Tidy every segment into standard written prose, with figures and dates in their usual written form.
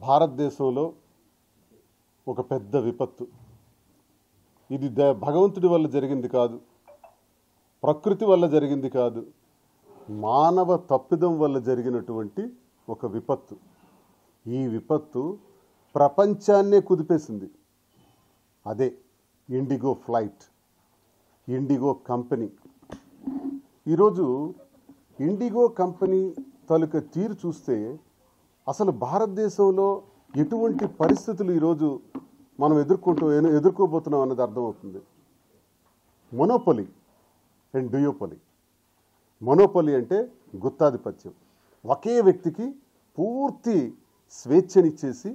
భారతదేశంలో ఒక పెద్ద విపత్తు. ఇది భగవంతుడి వల్ల జరిగింది కాదు, ప్రకృతి వల్ల జరిగింది కాదు, మానవ తప్పిదం వల్ల జరిగినటువంటి ఒక విపత్తు. ఈ విపత్తు ప్రపంచాన్నే కుదిపేసింది. అదే ఇండిగో ఫ్లైట్, ఇండిగో కంపెనీ. ఈరోజు ఇండిగో కంపెనీ తాలూకా తీరు చూస్తే అసలు భారతదేశంలో ఎటువంటి పరిస్థితులు ఈరోజు మనం ఎదుర్కోబోతున్నాం అన్నది అర్థమవుతుంది. Monopoly and డ్యూయోపొలి. మొనోపొలి అంటే గుత్తాధిపత్యం, ఒకే వ్యక్తికి పూర్తి స్వేచ్ఛనిచ్చేసి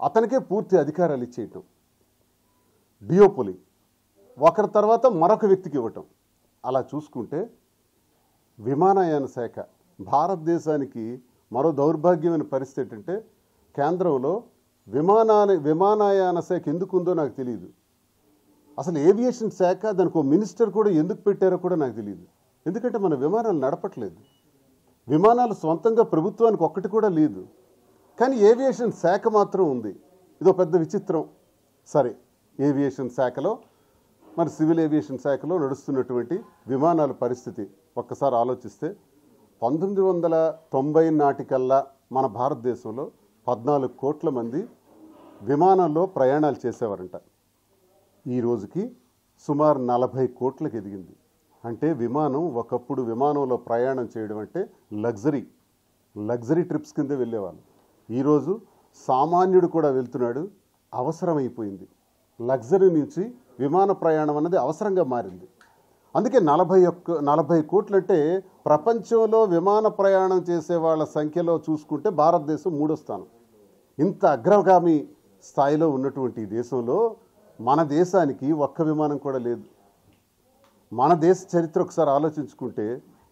అతనికే పూర్తి అధికారాలు ఇచ్చేయటం. డ్యూయోపొలి ఒకరి తర్వాత మరొక వ్యక్తికి ఇవ్వటం. అలా చూసుకుంటే విమానయాన శాఖ భారతదేశానికి మరో దౌర్భాగ్యమైన పరిస్థితి ఏంటంటే, కేంద్రంలో విమానయాన శాఖ ఎందుకు ఉందో నాకు తెలియదు. అసలు ఏవియేషన్ శాఖ, దానికి ఒక మినిస్టర్ కూడా ఎందుకు పెట్టారో కూడా నాకు తెలియదు. ఎందుకంటే మన విమానాలు నడపట్లేదు, విమానాలు సొంతంగా ప్రభుత్వానికి ఒక్కటి కూడా లేదు, కానీ ఏవియేషన్ శాఖ మాత్రం ఉంది. ఇదో పెద్ద విచిత్రం. సరే, ఏవియేషన్ శాఖలో మరి సివిల్ ఏవియేషన్ శాఖలో నడుస్తున్నటువంటి విమానాల పరిస్థితి ఒక్కసారి ఆలోచిస్తే 1990 నాటికల్లా మన భారతదేశంలో 14 కోట్ల మంది విమానంలో ప్రయాణాలు చేసేవారంట. ఈ రోజుకి సుమారు 40 కోట్లకు ఎదిగింది. అంటే విమానం, ఒకప్పుడు విమానంలో ప్రయాణం చేయడం అంటే లగ్జరీ ట్రిప్స్ కింద వెళ్ళేవాళ్ళు. ఈరోజు సామాన్యుడు కూడా వెళ్తున్నాడు, అవసరమైపోయింది. లగ్జరీ నుంచి విమాన ప్రయాణం అన్నది అవసరంగా మారింది. అందుకే 40 కోట్లు అంటే ప్రపంచంలో విమాన ప్రయాణం చేసే వాళ్ళ సంఖ్యలో చూసుకుంటే భారతదేశం 3వ స్థానం. ఇంత అగ్రగామి స్థాయిలో ఉన్నటువంటి దేశంలో మన దేశానికి ఒక్క విమానం కూడా లేదు. మన దేశ చరిత్ర ఒకసారి ఆలోచించుకుంటే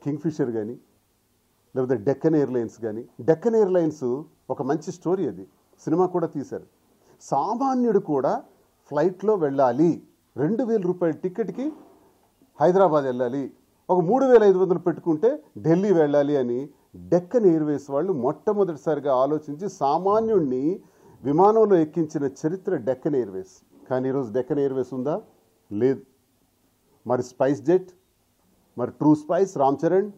కింగ్ఫిషర్ కానీ, లేకపోతే డెక్కన్ ఎయిర్లైన్స్ కానీ. డెక్కన్ ఎయిర్లైన్స్ ఒక మంచి స్టోరీ, అది సినిమా కూడా తీశారు. సామాన్యుడు కూడా ఫ్లైట్లో వెళ్ళాలి, 2000 రూపాయల టికెట్కి హైదరాబాద్ వెళ్ళాలి, ఒక 3500 పెట్టుకుంటే ఢిల్లీ వెళ్ళాలి అని డెక్కన్ ఎయిర్వేస్ వాళ్ళు మొట్టమొదటిసారిగా ఆలోచించి సామాన్యుడిని విమానంలో ఎక్కించిన చరిత్ర డెక్కన్ ఎయిర్వేస్. కానీ ఈరోజు డెక్కన్ ఎయిర్వేస్ ఉందా? లేదు. మరి స్పైస్ జెట్, మరి ట్రూ స్పైస్, రామ్ చరణ్,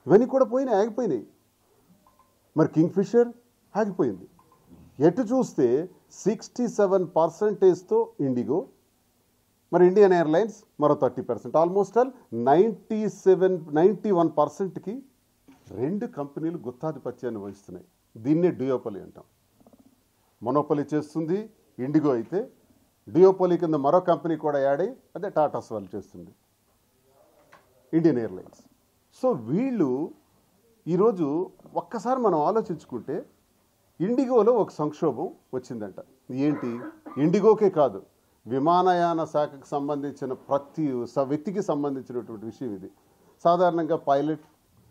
ఇవన్నీ కూడా ఆగిపోయినాయి. మరి కింగ్ఫిషర్ ఆగిపోయింది. ఎటు చూస్తే 67%తో ఇండిగో, మరి ఇండియన్ ఎయిర్లైన్స్ మరో 30%, ఆల్మోస్ట్ ఆల్ 91%కి 2 కంపెనీలు గుత్తాధిపత్యాన్ని వహిస్తున్నాయి. దీన్నే డ్యూయోపొలి అంటాం. మొనోపొలి చేస్తుంది ఇండిగో అయితే, డ్యూయోపొలి కింద మరో కంపెనీ కూడా యాడ్ అయ్యి అదే టాటాస్ వాళ్ళు చేస్తుంది, ఇండియన్ ఎయిర్లైన్స్. సో వీళ్ళు ఈరోజు ఒక్కసారి మనం ఆలోచించుకుంటే ఇండిగోలో ఒక సంక్షోభం వచ్చిందంట. ఏంటి? ఇండిగోకే కాదు, విమానయాన శాఖకు సంబంధించిన ప్రతి వ్యక్తికి సంబంధించినటువంటి విషయం ఇది. సాధారణంగా పైలట్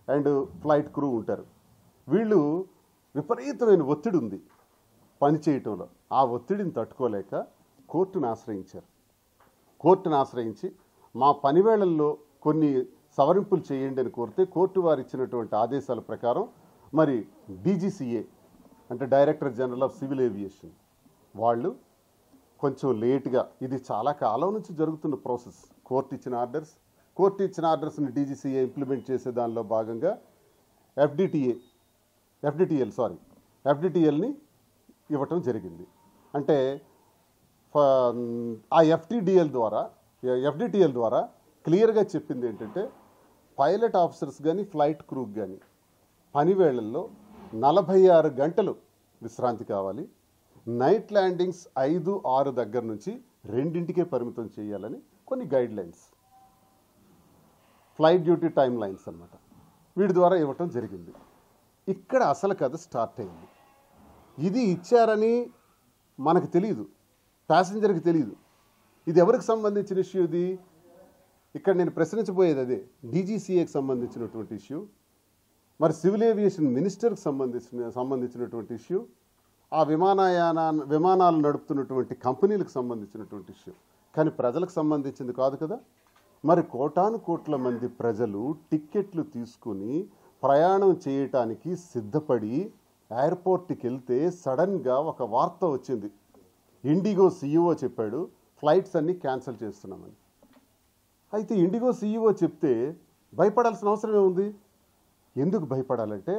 అండ్ ఫ్లైట్ క్రూ ఉంటారు. వీళ్ళు విపరీతమైన ఒత్తిడి ఉంది పని చేయటంలో. ఆ ఒత్తిడిని తట్టుకోలేక కోర్టును ఆశ్రయించి మా పనివేళల్లో కొన్ని సవరింపులు చేయండి అని కోరితే కోర్టు వారు ఇచ్చినటువంటి ఆదేశాల ప్రకారం మరి డీజీసీఏ అంటే director general of civil aviation వాళ్ళు కొంచెం లేట్గా, ఇది చాలా కాలం నుంచి జరుగుతున్న ప్రాసెస్, కోర్టు ఇచ్చిన ఆర్డర్స్ని డీజీసీఏ ఇంప్లిమెంట్ చేసే దానిలో భాగంగా ఎఫ్డిటిఎల్ని ఇవ్వటం జరిగింది. అంటే ఆ ఎఫ్డిటిఎల్ ద్వారా క్లియర్గా చెప్పింది ఏంటంటే, పైలట్ ఆఫీసర్స్ కానీ ఫ్లైట్ క్రూకి కానీ పనివేళల్లో 46 గంటలు విశ్రాంతి కావాలి. నైట్ ల్యాండింగ్స్ 5-6 దగ్గర నుంచి 2కే పరిమితం చేయాలని కొన్ని guide lines, flight duty time lines అన్నమాట, వీటి ద్వారా ఇవ్వటం జరిగింది. ఇక్కడ అసలు కథ స్టార్ట్ అయింది. ఇది ఇచ్చారని మనకు తెలియదు, ప్యాసింజర్కి తెలియదు. ఇది ఎవరికి సంబంధించిన ఇష్యూ? ఇది ఇక్కడ నేను ప్రశ్నించబోయేది అదే, డీజీసీఏకి సంబంధించినటువంటి ఇష్యూ, మరి సివిల్ ఏవియేషన్ మినిస్టర్కి సంబంధించినటువంటి ఇష్యూ, ఆ విమానాలు నడుపుతున్నటువంటి కంపెనీలకు సంబంధించినటువంటి ఇష్యూ. కానీ ప్రజలకు సంబంధించింది కాదు కదా. మరి కోటాను కోట్ల మంది ప్రజలు టిక్కెట్లు తీసుకుని ప్రయాణం చేయటానికి సిద్ధపడి ఎయిర్పోర్ట్కి వెళ్తే సడన్గా ఒక వార్త వచ్చింది. ఇండిగో సీఈఓ చెప్పాడు, ఫ్లైట్స్ అన్నీ క్యాన్సిల్ చేస్తున్నామని. అయితే ఇండిగో సీఈఓ చెప్తే భయపడాల్సిన అవసరం ఏముంది? ఎందుకు భయపడాలంటే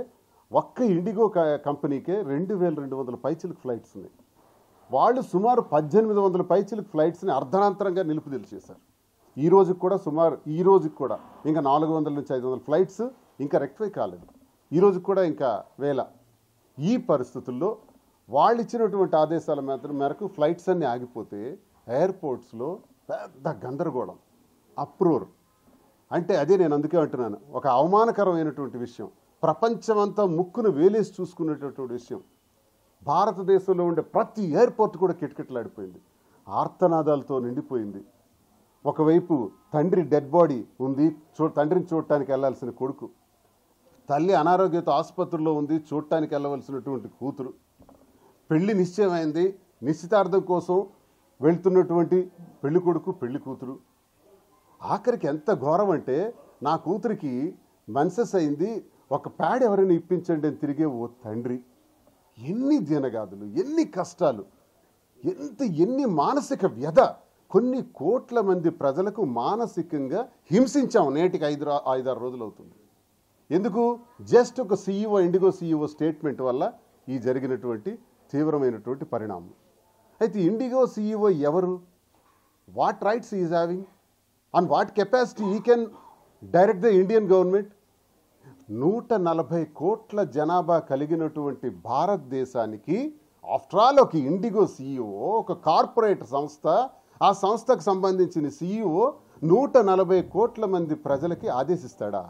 ఒక్క ఇండిగో కంపెనీకే 2200 పైచిలకు ఫ్లైట్స్ ఉన్నాయి. వాళ్ళు సుమారు 1800 పైచిలకు ఫ్లైట్స్ని అర్ధనాంతరంగా నిలుపుదల చేశారు. ఈ రోజుకి కూడా ఇంకా 400 నుంచి 500 ఫ్లైట్స్ ఇంకా రెక్టిఫై కాలేదు. ఈ రోజుకి కూడా ఇంకా 1000. ఈ పరిస్థితుల్లో వాళ్ళు ఇచ్చినటువంటి ఆదేశాల మేరకు ఫ్లైట్స్ అన్నీ ఆగిపోతే ఎయిర్పోర్ట్స్లో పెద్ద గందరగోళం, అప్రూర్. అంటే అదే నేను అందుకే అంటున్నాను, ఒక అవమానకరమైనటువంటి విషయం, ప్రపంచమంతా ముక్కును వేలేసి చూసుకునేటటువంటి విషయం. భారతదేశంలో ఉండే ప్రతి ఎయిర్పోర్ట్ కూడా కిటకిటలాడిపోయింది, ఆర్తనాదాలతో నిండిపోయింది. ఒకవైపు తండ్రి డెడ్ బాడీ ఉంది, తండ్రిని చూడటానికి వెళ్ళాల్సిన కొడుకు, తల్లి అనారోగ్యంతో ఆసుపత్రిలో ఉంది, చూడటానికి వెళ్ళవలసినటువంటి కూతురు, పెళ్లి నిశ్చయమైంది, నిశ్చితార్థం కోసం వెళ్తున్నటువంటి పెళ్లి కొడుకు పెళ్లి కూతురు. ఆఖరికి ఎంత ఘోరం అంటే నా కూతురికి మెన్సెస్ అయింది, ఒక ప్యాడ్ ఎవరైనా ఇప్పించండి అని తిరిగే ఓ తండ్రి. ఎన్ని దీనగాదులు, ఎన్ని కష్టాలు, ఎన్ని మానసిక వ్యధ. కొన్ని కోట్ల మంది ప్రజలకు మానసికంగా హింసించాం. నేటికి 5-6 రోజులు అవుతుంది. ఎందుకు? జస్ట్ ఒక సీఈఓ, ఇండిగో సీఈఓ స్టేట్మెంట్ వల్ల ఈ జరిగినటువంటి తీవ్రమైనటువంటి పరిణామం. అయితే ఇండిగో సీఈఓ ఎవరు? What rights is having, on what capacity he can direct the Indian government? 140 కోట్ల జనాభా కలిగినటువంటి భారతదేశానికి ఆఫ్టర్ ఆల్ ఒక ఇండిగో సీఈఓ, ఒక కార్పొరేట్ సంస్థ, ఆ సంస్థకు సంబంధించిన సీఈఓ 140 కోట్ల మంది ప్రజలకి ఆదేశిస్తాడా?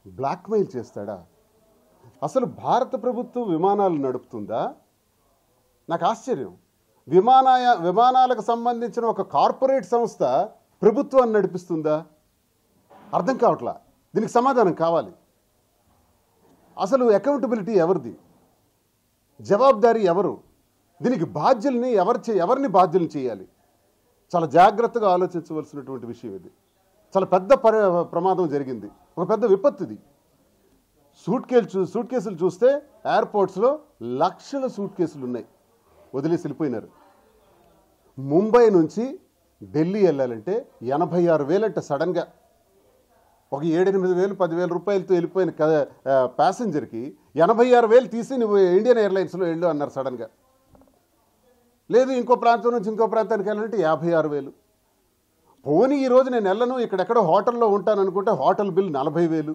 బ్లాక్మెయిల్ చేస్తాడా? అసలు భారత ప్రభుత్వం విమానాలు నడుపుతుందా? నాకు ఆశ్చర్యం. విమానాలకు సంబంధించిన ఒక కార్పొరేట్ సంస్థ ప్రభుత్వాన్ని నడిపిస్తుందా? అర్థం కావట్లా. దీనికి సమాధానం కావాలి. అసలు అకౌంటబిలిటీ ఎవరిది? జవాబుదారీ ఎవరు? దీనికి బాధ్యుల్ని ఎవరిని బాధ్యుల్ని చేయాలి? చాలా జాగ్రత్తగా ఆలోచించవలసినటువంటి విషయం ఇది. చాలా పెద్ద ప్రమాదం జరిగింది, ఒక పెద్ద విపత్తుది. సూట్ కేసులు చూస్తే ఎయిర్పోర్ట్స్లో లక్షల సూట్ కేసులు ఉన్నాయి, వదిలేసి వెళ్ళిపోయినారు. ముంబై నుంచి ఢిల్లీ వెళ్ళాలంటే 86,000 అంటే సడన్గా ఒక 7-8,000 10,000 రూపాయలతో వెళ్ళిపోయిన ప్యాసింజర్కి 86,000 తీసి నువ్వు ఇండియన్ ఎయిర్లైన్స్లో వెళ్ళు అన్నారు సడన్గా. లేదు ఇంకో ప్రాంతం నుంచి ఇంకో ప్రాంతానికి వెళ్ళాలంటే 56,000. పోనీ ఈరోజు నేను వెళ్ళను, ఇక్కడెక్కడో హోటల్లో ఉంటాను అనుకుంటే హోటల్ బిల్ 40,000.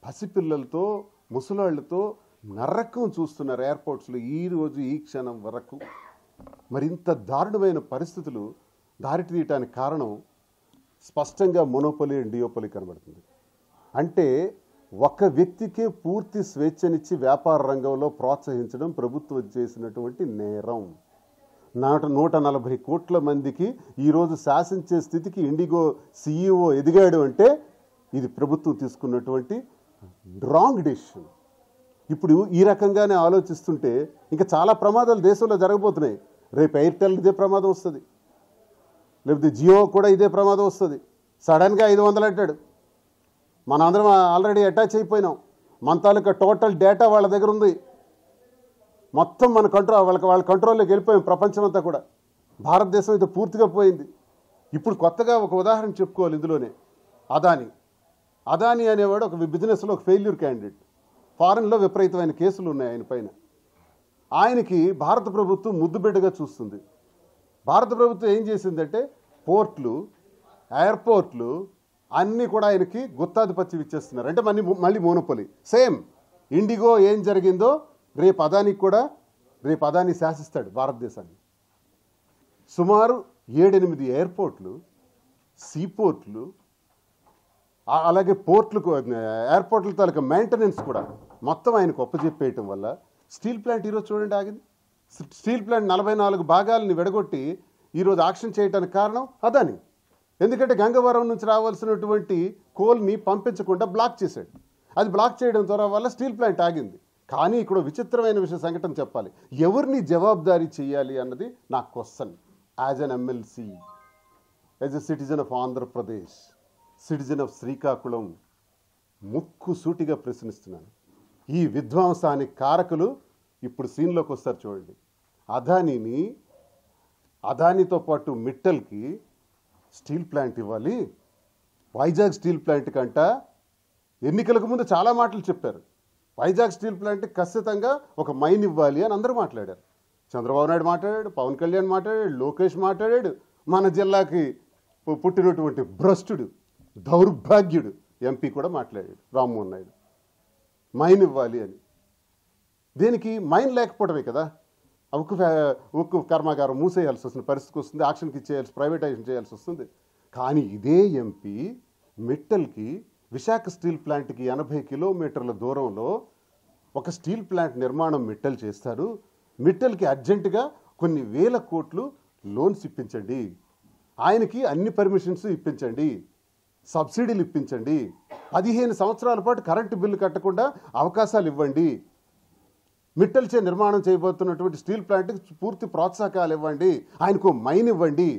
పసిపిల్లలతో ముసలాళ్లతో నరకం చూస్తున్నారు ఎయిర్పోర్ట్స్లో ఈరోజు ఈ క్షణం వరకు. మరింత దారుణమైన పరిస్థితులు దారి తీయటానికి కారణం స్పష్టంగా మోనోపొలీ అండ్ డియోపొలీ కనబడుతుంది. అంటే ఒక వ్యక్తికే పూర్తి స్వేచ్ఛనిచ్చి వ్యాపార రంగంలో ప్రోత్సహించడం ప్రభుత్వం చేసినటువంటి నేరం. 140 కోట్ల మందికి ఈరోజు శాసించే స్థితికి ఇండిగో సీఈఓ ఎదిగాడు అంటే ఇది ప్రభుత్వం తీసుకున్నటువంటి రాంగ్ డెసిషన్. ఇప్పుడు ఈ రకంగానే ఆలోచిస్తుంటే ఇంకా చాలా ప్రమాదాలు దేశంలో జరగబోతున్నాయి. రేపు ఎయిర్టెల్ ఇదే ప్రమాదం వస్తుంది, లేకపోతే జియో కూడా ఇదే ప్రమాదం వస్తుంది. సడన్గా 500 అంటాడు. మనందరం ఆల్రెడీ అటాచ్ అయిపోయినాం. మన తాలూకా టోటల్ డేటా వాళ్ళ దగ్గర ఉంది. మొత్తం మన వాళ్ళ కంట్రోల్లోకి వెళ్ళిపోయాం. ప్రపంచమంతా కూడా భారతదేశం అయితే పూర్తిగా పోయింది. ఇప్పుడు కొత్తగా ఒక ఉదాహరణ చెప్పుకోవాలి ఇందులోనే. అదానీ అనేవాడు ఒక బిజినెస్లో ఒక ఫెయిల్యూర్ క్యాండిడేట్. ఫారెన్లో విపరీతమైన కేసులు ఉన్నాయి ఆయన పైన. ఆయనకి భారత ప్రభుత్వం ముద్దుబిడ్డగా చూస్తుంది. భారత ప్రభుత్వం ఏం చేసిందంటే పోర్ట్లు, ఎయిర్పోర్ట్లు అన్నీ కూడా ఆయనకి గుత్తాధిపత్యం ఇచ్చేస్తున్నారు. అంటే మళ్ళీ మోనోపొలీ. సేమ్ ఇండిగో ఏం జరిగిందో రేపు అదానీ శాసిస్తాడు భారతదేశాన్ని. సుమారు 7-8 ఎయిర్పోర్ట్లు, సీపోర్ట్లు, అలాగే పోర్ట్లకు ఎయిర్పోర్ట్ల తాలూకా మెయింటెనెన్స్ కూడా మొత్తం ఆయనకు ఒప్పజెప్పేయటం వల్ల స్టీల్ ప్లాంట్ ఈరోజు చూడండి ఆగింది. స్టీల్ ప్లాంట్ 44 భాగాలని విడగొట్టి ఈరోజు ఆక్షన్ చేయడానికి కారణం అదానీ. ఎందుకంటే గంగవరం నుంచి రావాల్సినటువంటి కోల్ని పంపించకుండా బ్లాక్ చేశాడు. అది బ్లాక్ చేయడం ద్వారా వల్ల స్టీల్ ప్లాంట్ ఆగింది. కానీ ఇక్కడ విచిత్రమైన సంఘటన చెప్పాలి. ఎవరిని జవాబుదారీ చేయాలి అన్నది నా question. As an MLC, as a citizen of Andhra Pradesh, citizen of Srikakulam, ముక్కు సూటిగా ప్రశ్నిస్తున్నాను. ఈ విధ్వంసానికి కారకులు ఇప్పుడు సీన్లోకి వస్తారు చూడండి. అదానీతో పాటు మిట్టల్కి స్టీల్ ప్లాంట్ ఇవ్వాలి, వైజాగ్ స్టీల్ ప్లాంట్ కంట ఎన్నికలకు ముందు చాలా మాటలు చెప్పారు. వైజాగ్ స్టీల్ ప్లాంట్ ఖచ్చితంగా ఒక మైన్ ఇవ్వాలి అని అందరూ మాట్లాడారు. చంద్రబాబు నాయుడు మాట్లాడాడు, పవన్ కళ్యాణ్ మాట్లాడాడు, లోకేష్ మాట్లాడాడు, మన జిల్లాకి పుట్టినటువంటి భ్రష్టుడు దౌర్భాగ్యుడు ఎంపీ కూడా మాట్లాడాడు, రామ్మోహన్ నాయుడు, మైన్ ఇవ్వాలి అని. దేనికి? మైన్ లేకపోవడమే కదా ఉక్కు కర్మాగారం మూసేయాల్సి వస్తుంది, పరిస్థితికి వస్తుంది, ఆక్షన్కి ఇచ్చేయాల్సి, ప్రైవేటైజేషన్ చేయాల్సి వస్తుంది. కానీ ఇదే ఎంపీ మిట్టల్కి, విశాఖ స్టీల్ ప్లాంట్కి 80 కిలోమీటర్ల దూరంలో ఒక స్టీల్ ప్లాంట్ నిర్మాణం మిట్టల్ చేస్తారు. మిట్టల్కి అర్జెంటుగా కొన్ని వేల కోట్లు లోన్స్ ఇప్పించండి, ఆయనకి అన్ని పర్మిషన్స్ ఇప్పించండి, సబ్సిడీలు ఇప్పించండి, 15 సంవత్సరాల పాటు కరెంటు బిల్లు కట్టకుండా అవకాశాలు ఇవ్వండి, మిట్టల్ చే నిర్మాణం చేయబోతున్నటువంటి స్టీల్ ప్లాంట్కి పూర్తి ప్రోత్సాహకాలు ఇవ్వండి, ఆయనకు మైన్ ఇవ్వండి.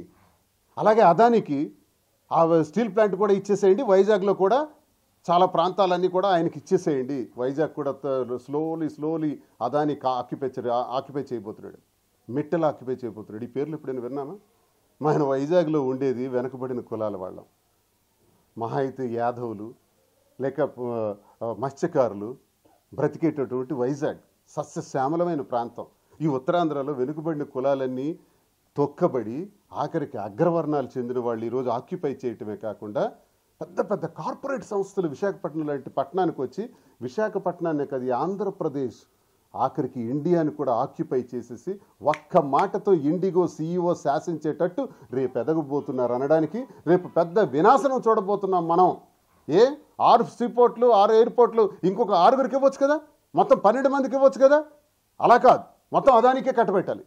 అలాగే అదానికి ఆ స్టీల్ ప్లాంట్ కూడా ఇచ్చేసేయండి, వైజాగ్లో కూడా చాలా ప్రాంతాలన్నీ కూడా ఆయనకి ఇచ్చేసేయండి. వైజాగ్ కూడా స్లోలీ అదాని ఆక్యుపై చేయబోతున్నాడు, మిట్టల్ ఆక్యుపై చేయబోతున్నాడు. ఈ పేర్లు ఎప్పుడైనా విన్నామా? మన వైజాగ్లో ఉండేది వెనకబడిన కులాల వాళ్ళం, మహా అయితే యాదవులు లేక మత్స్యకారులు బ్రతికేటటువంటి వైజాగ్ సస్యశ్యామలమైన ప్రాంతం. ఈ ఉత్తరాంధ్రలో వెనుకబడిన కులాలన్నీ తొక్కబడి ఆఖరికి అగ్రవర్ణాలు చెందిన వాళ్ళు ఈరోజు ఆక్యుపై చేయటమే కాకుండా పెద్ద పెద్ద కార్పొరేట్ సంస్థలు విశాఖపట్నం లాంటి పట్టణానికి వచ్చి విశాఖపట్నాన్ని కాదు ఆంధ్రప్రదేశ్ ఆఖరికి ఇండియాని కూడా ఆక్యుపై చేసేసి ఒక్క మాటతో ఇండిగో CEO శాసించేటట్టు రేపు ఎదగబోతున్నారు అనడానికి రేపు పెద్ద వినాశనం చూడబోతున్నాం మనం. 6 సీపోర్ట్లు 6 ఎయిర్పోర్ట్లు ఇంకొక 6గురికి ఇవ్వచ్చు కదా, మొత్తం 12 మందికి ఇవ్వచ్చు కదా. అలా కాదు, మొత్తం అదానికే కట్టబెట్టాలి.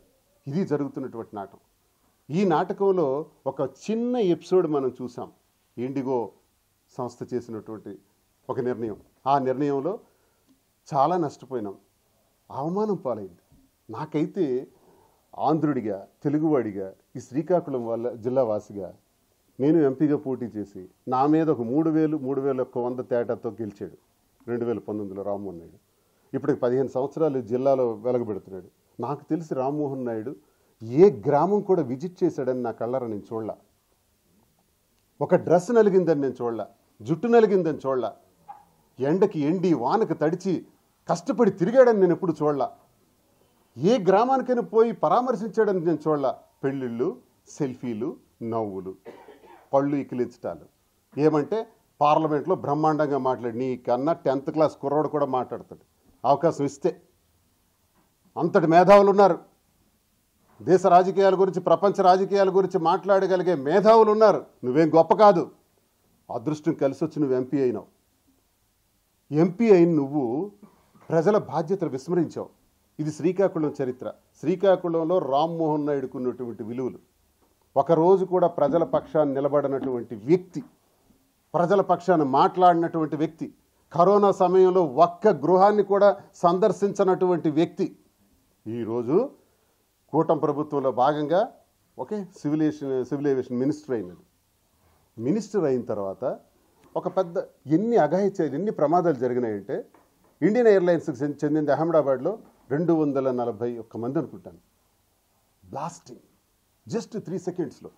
ఇది జరుగుతున్నటువంటి నాటకం. ఈ నాటకంలో ఒక చిన్న ఎపిసోడ్ మనం చూసాం, ఇండిగో సంస్థ చేసినటువంటి ఒక నిర్ణయం. ఆ నిర్ణయంలో చాలా నష్టపోయినాం, అవమానం పాలైంది. నాకైతే ఆంధ్రుడిగా, తెలుగువాడిగా, ఈ శ్రీకాకుళం జిల్లా వాసిగా నేను ఎంపీగా పోటీ చేసి నా మీద ఒక 3,100 తేడాతో గెలిచాడు 2019లో రామ్మోహన్ నాయుడు. ఇప్పటికి 15 సంవత్సరాలు జిల్లాలో వెలగబెడుతున్నాడు. నాకు తెలిసి రామ్మోహన్ నాయుడు ఏ గ్రామం కూడా విజిట్ చేశాడని నా కళ్ళారా నేను చూడలా. ఒక డ్రెస్ నలిగిందని నేను చూడలా, జుట్టు నలిగిందని చూడలా, ఎండకి ఎండి వానకు తడిచి కష్టపడి తిరిగాడని నేను ఎప్పుడు చూడలా. ఏ గ్రామానికైనా పోయి పరామర్శించాడని నేను చూడలా. పెళ్ళిళ్ళు, సెల్ఫీలు, నవ్వులు, పళ్ళు ఇకిలించటాలు. ఏమంటే పార్లమెంట్లో బ్రహ్మాండంగా మాట్లాడి నీ కన్నా 10th క్లాస్ కుర్రోడు కూడా మాట్లాడతాడు అవకాశం ఇస్తే. అంతటి మేధావులు ఉన్నారు, దేశ రాజకీయాల గురించి, ప్రపంచ రాజకీయాల గురించి మాట్లాడగలిగే మేధావులు ఉన్నారు. నువ్వేం గొప్ప కాదు, అదృష్టం కలిసి వచ్చి నువ్వు ఎంపీ అయినావు. ఎంపీ అయిన నువ్వు ప్రజల బాధ్యతలు విస్మరించావు. ఇది శ్రీకాకుళం చరిత్ర. శ్రీకాకుళంలో రామ్మోహన్ నాయుడుకు ఉన్నటువంటి విలువలు. ఒకరోజు కూడా ప్రజల పక్షాన్ని నిలబడినటువంటి వ్యక్తి, ప్రజల పక్షాన్ని మాట్లాడినటువంటి వ్యక్తి, కరోనా సమయంలో ఒక్క గృహాన్ని కూడా సందర్శించినటువంటి వ్యక్తి ఈరోజు కూటమి ప్రభుత్వంలో భాగంగా సివిల్ ఏవియేషన్ మినిస్టర్ అయినాడు. మినిస్టర్ అయిన తర్వాత ఒక పెద్ద ఎన్ని ప్రమాదాలు జరిగినాయంటే ఇండియన్ ఎయిర్లైన్స్కి చెందింది అహ్మదాబాద్లో 241 మంది అనుకుంటాను బ్లాస్టింగ్ జస్ట్ 3 సెకండ్స్లో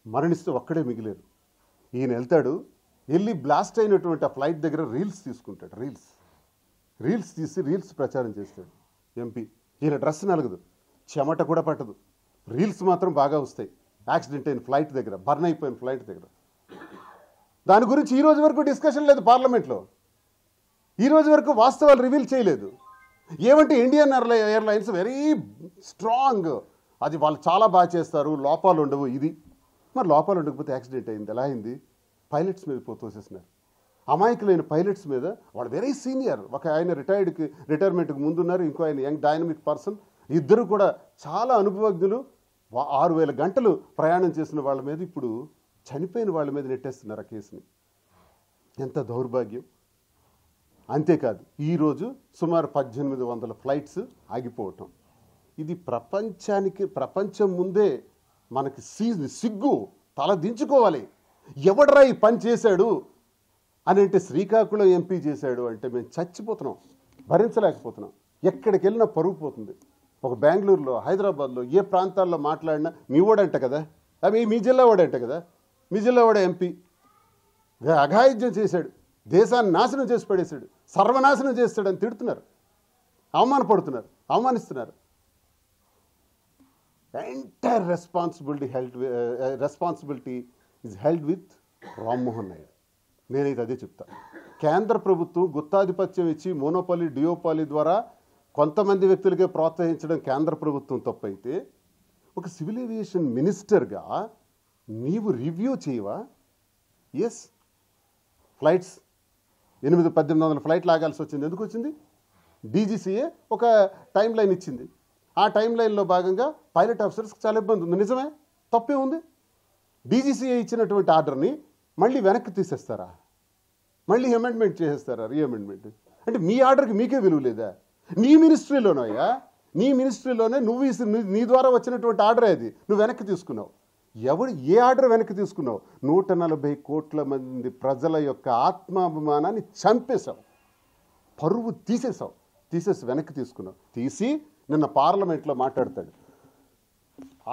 మరణిస్తూ ఒక్కడే మిగిలేరు. ఈయన వెళ్తాడు, వెళ్ళి బ్లాస్ట్ అయినటువంటి ఆ ఫ్లైట్ దగ్గర రీల్స్ తీసుకుంటాడు. రీల్స్ తీసి రీల్స్ ప్రచారం చేస్తాడు ఎంపీ. ఈయన డ్రెస్ నలగదు, చెమట కూడా పట్టదు, రీల్స్ మాత్రం బాగా వస్తాయి. యాక్సిడెంట్ అయిన ఫ్లైట్ దగ్గర, బర్న్ అయిపోయిన ఫ్లైట్ దగ్గర. దాని గురించి ఈ రోజు వరకు డిస్కషన్ లేదు పార్లమెంట్లో. ఈ రోజు వరకు వాస్తవాలు రివీల్ చేయలేదు. ఏమంటే ఇండియన్ ఎయిర్లైన్స్ వెరీ స్ట్రాంగ్, అది వాళ్ళు చాలా బాగా చేస్తారు, లోపాలు ఉండవు. ఇది మరి లోపాలు ఉండకపోతే యాక్సిడెంట్ అయింది, ఎలా అయింది? పైలట్స్ మీద తోసేసినారు. అమాయకులైన పైలట్స్ మీద. వాళ్ళు వెరీ సీనియర్, ఒక ఆయన రిటైర్మెంట్కి ముందున్నారు, ఇంకో ఆయన యంగ్ డైనమిక్ పర్సన్. ఇద్దరు కూడా చాలా అనుభవజ్ఞులు. 6,000 గంటలు ప్రయాణం చేసిన వాళ్ళ మీద ఇప్పుడు చనిపోయిన వాళ్ళ మీద నెట్టేస్తున్నారు ఆ కేసుని. ఎంత దౌర్భాగ్యం. అంతేకాదు ఈరోజు సుమారు 1800 ఫ్లైట్స్ ఆగిపోవటం. ఇది ప్రపంచం ముందే మనకి సిగ్గు, తల దించుకోవాలి. ఎవడరా ఈ పని చేశాడు అని అంటే శ్రీకాకుళం ఎంపీ చేశాడు అంటే మేము చచ్చిపోతున్నాం, భరించలేకపోతున్నాం. ఎక్కడికి వెళ్ళినా పరుగు పోతుంది. ఒక బెంగళూరులో, హైదరాబాద్లో, ఏ ప్రాంతాల్లో మాట్లాడినా మీ వాడంట కదా, అవి మీ జిల్లా వాడంట కదా, మీ జిల్లా వాడే ఎంపీ అఘాయిత్యం చేశాడు, దేశాన్ని నాశనం చేసి పడేశాడు, సర్వనాశనం చేస్తాడని తిడుతున్నారు, అవమానపడుతున్నారు, అవమానిస్తున్నారు. Entire responsibility is held with Rammohan Naidu. నేనైతే అదే చెప్తాను. కేంద్ర ప్రభుత్వం గుత్తాధిపత్యం ఇచ్చి మోనోపాలీ, డియోపాలీ ద్వారా కొంతమంది వ్యక్తులకే ప్రోత్సహించడం కేంద్ర ప్రభుత్వం తప్పైతే, ఒక సివిల్ ఏవియేషన్ మినిస్టర్గా నీవు రివ్యూ చేయవా? ఎస్, ఫ్లైట్స్ 1800 ఫ్లైట్లు ఆగాల్సి వచ్చింది. ఎందుకు వచ్చింది? డీజీసీఏ ఒక టైం లైన్ ఇచ్చింది. ఆ టైం లైన్లో భాగంగా పైలట్ ఆఫీసర్స్కి చాలా ఇబ్బంది ఉంది. నిజమే, తప్పే ఉంది. డీజీసీఏ ఇచ్చినటువంటి ఆర్డర్ని మళ్ళీ వెనక్కి తీసేస్తారా? మళ్ళీ అమెండ్మెంట్ చేసేస్తారా? రీఅమెండ్మెంట్ అంటే మీ ఆర్డర్కి మీకే విలువ లేదా? నీ మినిస్ట్రీలోనయ్యా, నీ మినిస్ట్రీలోనే నీ ద్వారా వచ్చినటువంటి ఆర్డర్ అది నువ్వు వెనక్కి తీసుకున్నావు. ఏ ఆర్డర్ వెనక్కి తీసుకున్నావు? 140 కోట్ల మంది ప్రజల యొక్క ఆత్మాభిమానాన్ని చంపేశావు, పరువు తీసేసి వెనక్కి తీసుకున్నావు. తీసి నిన్న పార్లమెంట్లో మాట్లాడతాడు.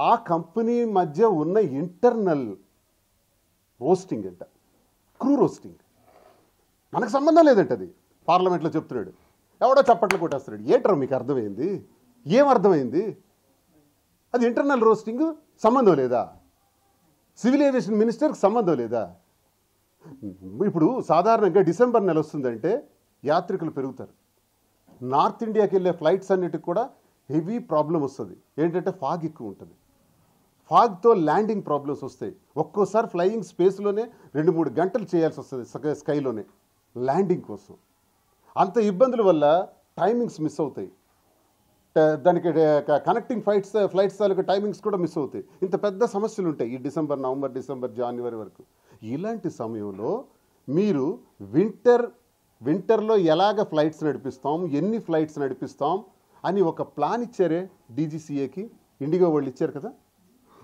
ఆ కంపెనీ మధ్య ఉన్న ఇంటర్నల్ రోస్టింగ్ అంట, క్రూ రోస్టింగ్, మనకు సంబంధం లేదంట. అది పార్లమెంట్లో చెప్తున్నాడు. ఎవడో చప్పట్లు కొట్టేస్తున్నాడు. ఏంట్రా మీకు అర్థమైంది? ఏం అర్థమైంది? అది ఇంటర్నల్ రోస్టింగ్ సంబంధం లేదా? సివిల్ ఏవియేషన్ మినిస్టర్కి సంబంధం లేదా? ఇప్పుడు సాధారణంగా డిసెంబర్ నెల వస్తుందంటే యాత్రికులు పెరుగుతారు. నార్త్ ఇండియాకి వెళ్ళే ఫ్లైట్స్ అన్నిటికి కూడా హెవీ ప్రాబ్లం వస్తుంది. ఏంటంటే ఫాగ్ ఎక్కువ ఉంటుంది. ఫాగ్తో ల్యాండింగ్ ప్రాబ్లమ్స్ వస్తాయి. ఒక్కోసారి ఫ్లయింగ్ స్పేస్లోనే 2-3 గంటలు చేయాల్సి వస్తుంది స్కైలోనే ల్యాండింగ్ కోసం. అంత ఇబ్బందుల వల్ల టైమింగ్స్ మిస్ అవుతాయి. దానికి కనెక్టింగ్ ఫ్లైట్స్ తాలూకు టైమింగ్స్ కూడా మిస్ అవుతాయి. ఇంత పెద్ద సమస్యలు ఉంటాయి ఈ నవంబర్, డిసెంబర్, జనవరి వరకు. ఇలాంటి సమయంలో మీరు వింటర్లో ఎలాగ ఫ్లైట్స్ నడిపిస్తాం, ఎన్ని ఫ్లైట్స్ నడిపిస్తాం అని ఒక ప్లాన్ ఇచ్చారే డీజీసీఏకి. ఇండిగో వాళ్ళు ఇచ్చారు కదా.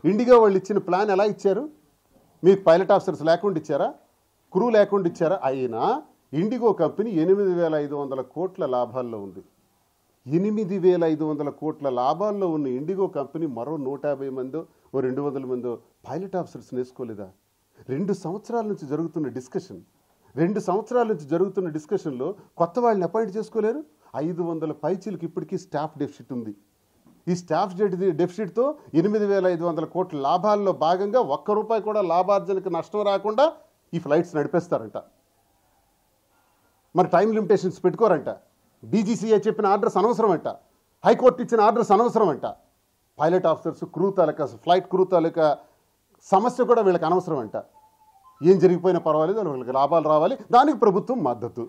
ఇండిగో వాళ్ళు ఇచ్చిన ప్లాన్ ఎలా ఇచ్చారు? మీకు పైలట్ ఆఫీసర్స్ లేకుండా ఇచ్చారా? క్రూ లేకుండా ఇచ్చారా? అయినా ఇండిగో కంపెనీ 8,500 కోట్ల లాభాల్లో ఉంది. 8,500 కోట్ల లాభాల్లో ఉన్న ఇండిగో కంపెనీ మరో 150 మందో 200 మందో పైలట్ ఆఫీసర్స్ వేసుకోలేదా? 2 సంవత్సరాల నుంచి జరుగుతున్న డిస్కషన్లో కొత్త వాళ్ళని అపాయింట్ చేసుకోలేరు. 500 పైచీలకు ఇప్పటికీ స్టాఫ్ డెఫిసిట్ ఉంది. ఈ స్టాఫ్ డెఫిసిట్తో 8,500 కోట్ల లాభాల్లో భాగంగా ₹1 కూడా లాభార్జనకు నష్టం రాకుండా ఈ ఫ్లైట్స్ నడిపేస్తారంట. మరి టైం లిమిటేషన్స్ పెట్టుకోరంట. డీజీసీఏ చెప్పిన ఆర్డర్స్ అనవసరం అంట. హైకోర్టు ఇచ్చిన ఆర్డర్స్ అనవసరం అంట. పైలట్ ఆఫీసర్స్, ఫ్లైట్ క్రూ తాలూకా సమస్య కూడా వీళ్ళకి అనవసరం అంట. ఏం జరిగిపోయినా పర్వాలేదు, వీళ్ళకి లాభాలు రావాలి, దానికి ప్రభుత్వం మద్దతు,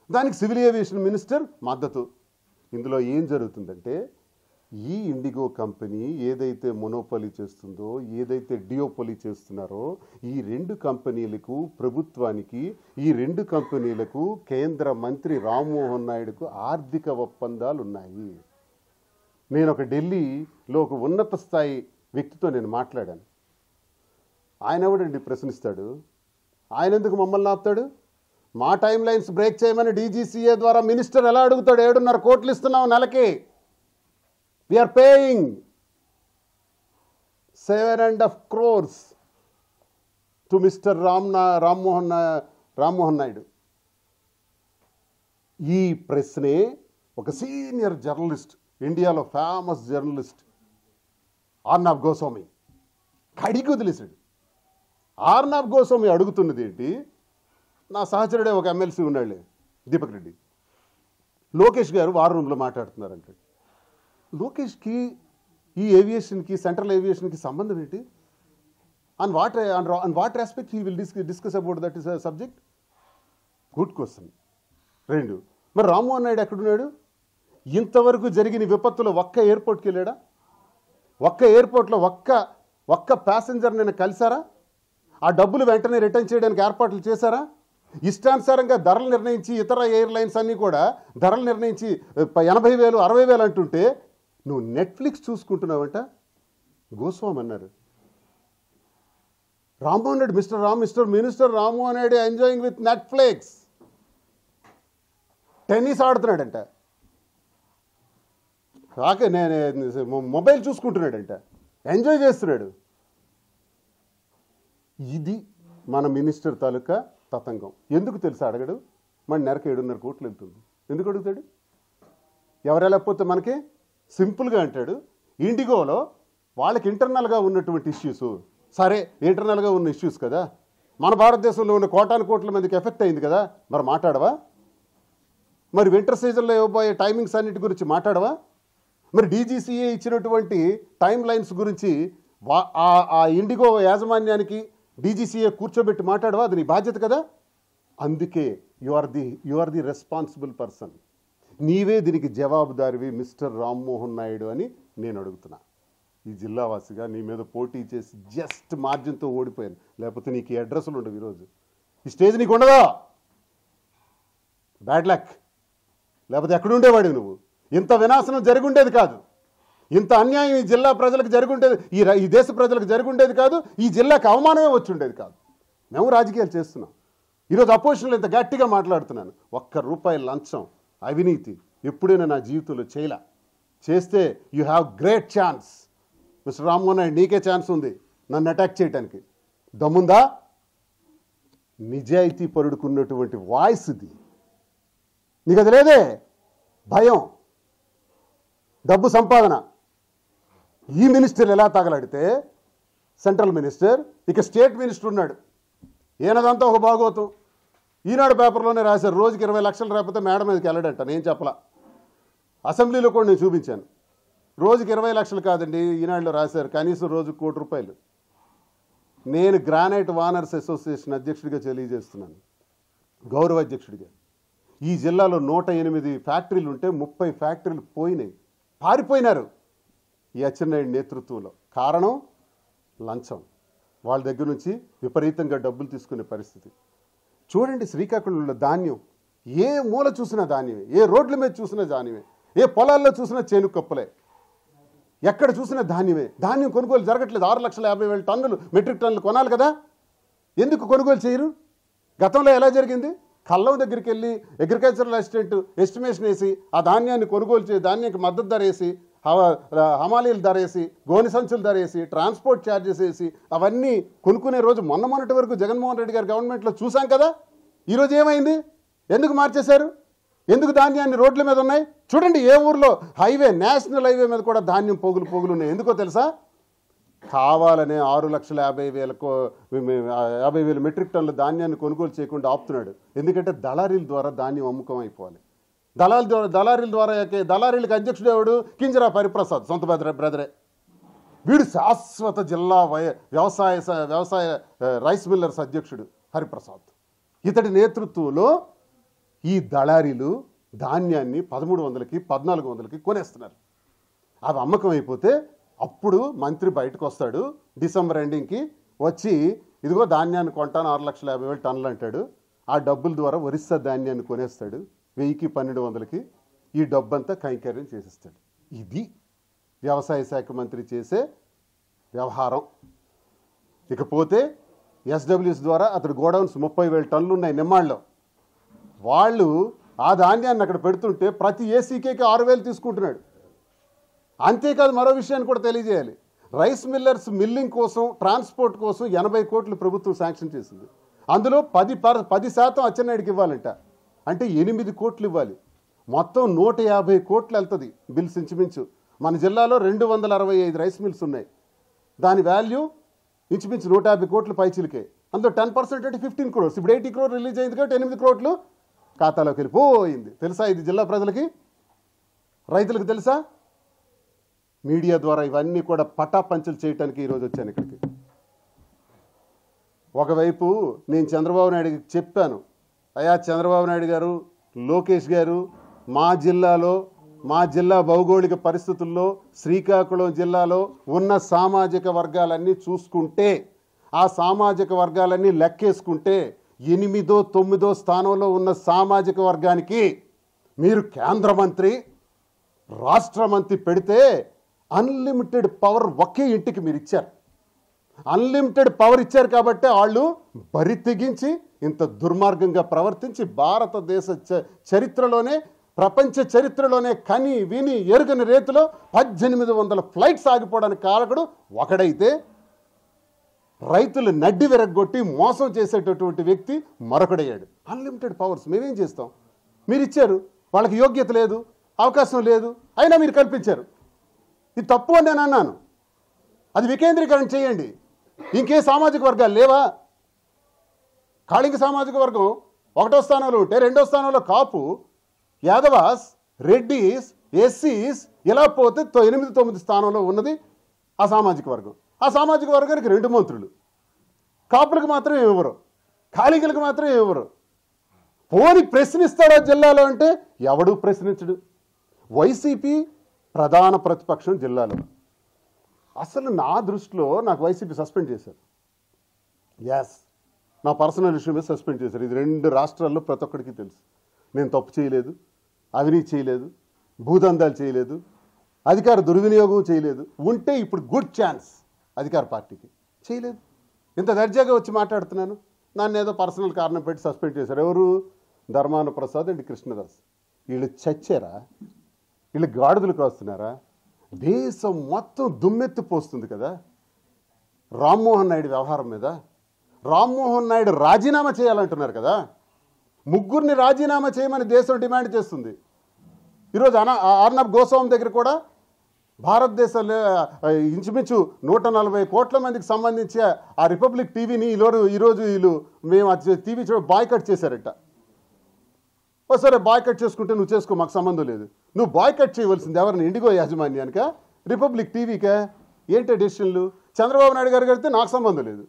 దానికి సివిల్ ఏవియేషన్ మినిస్టర్ మద్దతు. ఇందులో ఏం జరుగుతుందంటే, ఈ ఇండిగో కంపెనీ ఏదైతే మొనోపొలీ చేస్తుందో, ఏదైతే డియోపొలీ చేస్తున్నారో, ఈ 2 కంపెనీలకు, ప్రభుత్వానికి, ఈ 2 కంపెనీలకు కేంద్ర మంత్రి రామ్మోహన్ నాయుడుకు ఆర్థిక ఒప్పందాలు ఉన్నాయి. నేను ఒక ఢిల్లీలో ఒక ఉన్నత స్థాయి వ్యక్తితో నేను మాట్లాడాను. ఆయన ఎవడండి ప్రశ్నిస్తాడు? ఆయన ఎందుకు మమ్మల్ని ఆపుతాడు? మా టైం లైన్స్ బ్రేక్ చేయమని డీజీసీఏ ద్వారా మినిస్టర్ ఎలా అడుగుతాడు? 7.5 కోట్లు ఇస్తున్నాం నెలకి. We are paying 7.5 crores to Mr. Rammohan Naidu. ఈ ప్రశ్నే ఒక సీనియర్ జర్నలిస్ట్, ఇండియాలో ఫేమస్ జర్నలిస్ట్ ఆర్నాబ్ గోస్వామి కడిగి వదిలేశాడు. ఆర్నాబ్ గోస్వామి అడుగుతున్నది ఏంటి? నా సహచరుడే ఒక ఎమ్మెల్సీ ఉన్నాడులే, దీపక్ రెడ్డి, లోకేష్ గారు వార్ రూమ్లో మాట్లాడుతున్నారంటే. లోకేష్కి ఈ ఏవియేషన్కి, సెంట్రల్ ఏవియేషన్కి సంబంధం ఏంటి? On what respect he will discuss about that is subject? Good question. 2, మరి రామ్మోహన్ నాయుడు ఎక్కడున్నాడు? ఇంతవరకు జరిగిన విపత్తులో ఒక్క ఎయిర్పోర్ట్కి వెళ్ళాడా? ఒక్క ఎయిర్పోర్ట్లో ఒక్క ప్యాసింజర్ నేను కలిసారా? ఆ డబ్బులు వెంటనే రిటర్న్ చేయడానికి ఏర్పాట్లు చేశారా? ఇష్టానుసారంగా ధరలు నిర్ణయించి, ఇతర ఎయిర్లైన్స్ అన్నీ కూడా ధరలు నిర్ణయించి 80,000, 60,000 అంటుంటే నువ్వు నెట్ఫ్లిక్స్ చూసుకుంటున్నావంట. గోస్వామి అన్నారు, Rammohan Reddy, minister Rammohan Reddy enjoying with Netflix, tennis ఆడుతున్నాడంట. కాక మొబైల్ చూసుకుంటున్నాడంట, ఎంజాయ్ చేస్తున్నాడు. ఇది మన మినిస్టర్ తాలూకా తతంగం. ఎందుకు తెలుసా అడగడు? మన నెలకు 7.5 కోట్లు వెళ్తుంది. ఎందుకు అడుగుతాడు? ఎవరు వెళ్ళకపోతే మనకి సింపుల్గా అంటాడు, ఇండిగోలో వాళ్ళకి ఇంటర్నల్గా ఉన్నటువంటి ఇష్యూస్, సరే ఇంటర్నల్గా ఉన్న ఇష్యూస్ కదా, మన భారతదేశంలో ఉన్న కోటాను కోట్ల మందికి ఎఫెక్ట్ అయింది కదా, మరి మాట్లాడవా? మరి వింటర్ సీజన్లో ఇవ్వబోయే టైమింగ్స్ అన్నిటి గురించి మాట్లాడవా? మరి డీజీసీఏ ఇచ్చినటువంటి టైం లైన్స్ గురించి ఆ ఇండిగో యాజమాన్యానికి డీజీసీఏ కూర్చోబెట్టి మాట్లాడవా? అది నీ బాధ్యత కదా. అందుకే you are the responsible person. నీవే దీనికి జవాబుదారివి మిస్టర్ రామ్మోహన్ నాయుడు అని నేను అడుగుతున్నా. ఈ జిల్లావాసిగా నీ మీద పోటీ చేసి జస్ట్ మార్జిన్తో ఓడిపోయాను, లేకపోతే నీకు ఈ అడ్రస్లు ఉండవు ఈరోజు. ఈ స్టేజ్ నీకు ఉండదా? Bad luck. లేకపోతే ఎక్కడుండేవాడు నువ్వు? ఇంత వినాశనం జరుగుండేది కాదు, ఇంత అన్యాయం ఈ జిల్లా ప్రజలకు జరుగుండేది, ఈ దేశ ప్రజలకు జరుగుండేది కాదు, ఈ జిల్లాకు అవమానమే వచ్చి ఉండేది కాదు. మేము రాజకీయాలు చేస్తున్నాం. ఈరోజు అపోజిషన్లో ఇంత గట్టిగా మాట్లాడుతున్నాను. ₹1 లంచం అవినీతి ఎప్పుడైనా నా జీవితంలో చేస్తే you have great chance. Mister Rammohan Naidu, నీకే ఛాన్స్ ఉంది నన్ను అటాక్ చేయడానికి. దమ్ముందా? నిజాయితీ పరుడుకున్నటువంటి వాయిస్ ఇది. నీకు అది లేదే. భయం, డబ్బు సంపాదన. ఈ మినిస్టర్ ఎలా తగలాడితే సెంట్రల్ మినిస్టర్, ఇక స్టేట్ మినిస్టర్ ఉన్నాడు, ఈయనదంతా ఒక భాగోతం. ఈనాడు పేపర్లోనే రాశారు, రోజుకి 20 లక్షలు రాకపోతే మేడం మీదకి వెళ్ళడంట. నేను చెప్పలా, అసెంబ్లీలో కూడా నేను చూపించాను. రోజుకి 20 లక్షలు కాదండి, ఈనాడులో రాశారు కనీసం రోజుకు ₹1,00,00,000. నేను గ్రానైట్ వానర్స్ అసోసియేషన్ అధ్యక్షుడిగా తెలియజేస్తున్నాను, గౌరవ అధ్యక్షుడిగా. ఈ జిల్లాలో 108 ఫ్యాక్టరీలు ఉంటే 30 ఫ్యాక్టరీలు పారిపోయినారు ఈ అచ్చెన్నాయుడు నేతృత్వంలో. కారణం లంచం. వాళ్ళ దగ్గర నుంచి విపరీతంగా డబ్బులు తీసుకునే పరిస్థితి. చూడండి, శ్రీకాకుళంలో ధాన్యం ఏ మూల చూసినా ధాన్యమే, ఏ రోడ్ల మీద చూసినా ధాన్యమే, ఏ పొలాల్లో చూసినా చేను కప్పలే, ఎక్కడ చూసినా ధాన్యమే. ధాన్యం కొనుగోలు జరగట్లేదు. 6,50,000 టన్నులు, మెట్రిక్ టన్నులు కొనాలి కదా. ఎందుకు కొనుగోలు చేయరు? గతంలో ఎలా జరిగింది? కళ్ళం దగ్గరికి వెళ్ళి అగ్రికల్చరల్ అసిస్టెంట్ ఎస్టిమేషన్ వేసి ఆ ధాన్యాన్ని కొనుగోలు చేసి, ధాన్యానికి మద్దతు ధర వేసి, హమాలీల ధర వేసి, గోని సంచుల ధర వేసి, ట్రాన్స్పోర్ట్ ఛార్జెస్ వేసి అవన్నీ కొనుక్కునే రోజు మొన్నటి వరకు జగన్మోహన్ రెడ్డి గారి గవర్నమెంట్లో చూసాం కదా. ఈరోజు ఏమైంది? ఎందుకు మార్చేశారు? ఎందుకు ధాన్యాన్ని రోడ్ల మీద ఉన్నాయి? చూడండి, ఏ ఊర్లో హైవే, నేషనల్ హైవే మీద కూడా ధాన్యం పోగులు ఉన్నాయి. ఎందుకో తెలుసా? కావాలనే 6,50,000 మెట్రిక్ టన్నుల ధాన్యాన్ని కొనుగోలు చేయకుండా ఆపుతున్నాడు. ఎందుకంటే దళారీల ద్వారా ధాన్యం అమ్ముకం అయిపోవాలి. దళారీల ద్వారా దళారీలకు అధ్యక్షుడు ఎవడు? కింజరాపు హరిప్రసాద్, సొంత బ్రదరే. వీడు శాశ్వత జిల్లా వ్యవసాయ రైస్ మిల్లర్స్ అధ్యక్షుడు హరిప్రసాద్. ఇతడి నేతృత్వంలో ఈ దళారీలు ధాన్యాన్ని 1300కి 1400కి కొనేస్తున్నారు. అవి అమ్మకం అయిపోతే అప్పుడు మంత్రి బయటకు వస్తాడు డిసెంబర్ ఎండింగ్కి వచ్చి, ఇదిగో ధాన్యాన్ని కొంటాను 6,50,000 టన్నులు అంటాడు. ఆ డబ్బుల ద్వారా ఒరిస్సా ధాన్యాన్ని కొనేస్తాడు 1000కి 1200కి. ఈ డబ్బంతా కైంకర్యం చేసేస్తాడు. ఇది వ్యవసాయ శాఖ మంత్రి చేసే వ్యవహారం. ఇకపోతే ఎస్డబ్ల్యూఎస్ ద్వారా అతడు గోడౌన్స్ 30,000 టన్నులు ఉన్నాయి నిమ్మాళ్ళలో. వాళ్ళు ఆ ధాన్యాన్ని అక్కడ పెడుతుంటే ప్రతి ఏసీకేకి 6,000 తీసుకుంటున్నాడు. అంతేకాదు, మరో విషయాన్ని కూడా తెలియజేయాలి. రైస్ మిల్లర్స్ మిల్లింగ్ కోసం, ట్రాన్స్పోర్ట్ కోసం 80 కోట్లు ప్రభుత్వం శాంక్షన్ చేసింది. అందులో 10% అచ్చెన్నాయుడికి ఇవ్వాలంట. అంటే 8 కోట్లు ఇవ్వాలి. మొత్తం 150 కోట్లు వెళ్తుంది బిల్స్ ఇంచుమించు. మన జిల్లాలో 265 రైస్ మిల్స్ ఉన్నాయి. దాని వాల్యూ ఇంచుమించు 150 కోట్ల పైచిలకే. అందులో 10% అంటే 15 crores. ఇప్పుడు 80 crores రిలీజ్ అయింది కాబట్టి 8 కోట్లు ఖాతాలోకి వెళ్ళిపోయింది. తెలుసా ఇది జిల్లా ప్రజలకి, రైతులకు తెలుసా? మీడియా ద్వారా ఇవన్నీ కూడా పటాపంచలు చేయడానికి ఈరోజు వచ్చాను ఇక్కడికి. ఒకవైపు నేను చంద్రబాబు నాయుడుకి చెప్పాను, అయ్యా చంద్రబాబు నాయుడు గారు, లోకేష్ గారు, మా జిల్లా భౌగోళిక పరిస్థితుల్లో శ్రీకాకుళం జిల్లాలో ఉన్న సామాజిక వర్గాలన్నీ చూసుకుంటే, ఆ సామాజిక వర్గాలన్నీ లెక్కేసుకుంటే 8వ 9వ స్థానంలో ఉన్న సామాజిక వర్గానికి మీరు కేంద్ర మంత్రి, రాష్ట్ర మంత్రి పెడితే అన్లిమిటెడ్ పవర్ ఒకే ఇంటికి మీరు ఇచ్చారు. అన్లిమిటెడ్ పవర్ ఇచ్చారు కాబట్టి వాళ్ళు బరి తెగించి ఇంత దుర్మార్గంగా ప్రవర్తించి భారతదేశ చరిత్రలోనే ప్రపంచ చరిత్రలోనే కని విని ఎరుగని రీతిలో 1800 ఫ్లైట్స్ ఆగిపోవడానికి కారకుడు ఒకడైతే రైతులు నడ్డి విరగ్గొట్టి మోసం చేసేటటువంటి వ్యక్తి మరొకడయ్యాడు. అన్లిమిటెడ్ పవర్స్ మేమేం చేస్తాం? మీరు ఇచ్చారు, వాళ్ళకి యోగ్యత లేదు, అవకాశం లేదు, అయినా మీరు కల్పించారు. ఇది తప్పు అని నేను అన్నాను. అది వికేంద్రీకరణ చేయండి. ఇంకే సామాజిక వర్గాలు లేవా? కాళింగ సామాజిక వర్గం 1వ స్థానంలో ఉంటే 2వ స్థానంలో కాపు, యాదవాస్, రెడ్డిస్, ఎస్సీస్, ఇలా పోతే 8-9 స్థానంలో ఉన్నది ఆ సామాజిక వర్గం. ఆ సామాజిక వర్గానికి 2 మంత్రులు. కాపులకు మాత్రం ఇవ్వరు, కాళింగులకు మాత్రం ఇవ్వరు. పోని ప్రశ్నిస్తాడా జిల్లాలో అంటే ఎవడూ ప్రశ్నించడు. వైసీపీ ప్రధాన ప్రతిపక్షం జిల్లాలో. అసలు నా దృష్టిలో నాకు వైసీపీ సస్పెండ్ చేశారు. ఎస్, నా పర్సనల్ ఇష్యూ మీద సస్పెండ్ చేశారు. ఇది 2 రాష్ట్రాల్లో ప్రతి ఒక్కడికి తెలుసు. నేను తప్పు చేయలేదు, అవినీతి చేయలేదు, భూదందాలు చేయలేదు, అధికార దుర్వినియోగం చేయలేదు. ఉంటే ఇప్పుడు గుడ్ ఛాన్స్ అధికార పార్టీకి. చేయలేదు. ఇంత దర్జాగా వచ్చి మాట్లాడుతున్నాను. నన్ను ఏదో పర్సనల్ కారణం పెట్టి సస్పెండ్ చేశారు. ఎవరు? ధర్మాన ప్రసాద్ అండ్ కృష్ణదాస్. వీళ్ళు చచ్చారా? వీళ్ళు గాడిదలు కాస్తున్నారా? దేశం మొత్తం దుమ్మెత్తిపోస్తుంది కదా రామ్మోహన్ నాయుడు వ్యవహారం మీద. రామ్మోహన్ నాయుడు రాజీనామా చేయాలంటున్నారు కదా. 3 రాజీనామా చేయమని దేశం డిమాండ్ చేస్తుంది. ఈరోజు ఆర్నబ్ గోస్వామి దగ్గర కూడా భారతదేశంలో ఇంచుమించు 140 కోట్ల మందికి సంబంధించి ఆ రిపబ్లిక్ టీవీని ఈరోజు వీళ్ళు మేము టీవీ బాయ్కట్ చేశారట. సరే, బాయ్కట్ చేసుకుంటే నువ్వు చేసుకో, మాకు సంబంధం లేదు. నువ్వు బాయ్కట్ చేయవలసింది ఎవరిని? ఇండిగో యాజమాన్యానిక, రిపబ్లిక్ టీవీకా? ఏంటి డెసిషన్లు? చంద్రబాబు నాయుడు గారికి అడిగితే నాకు సంబంధం లేదు,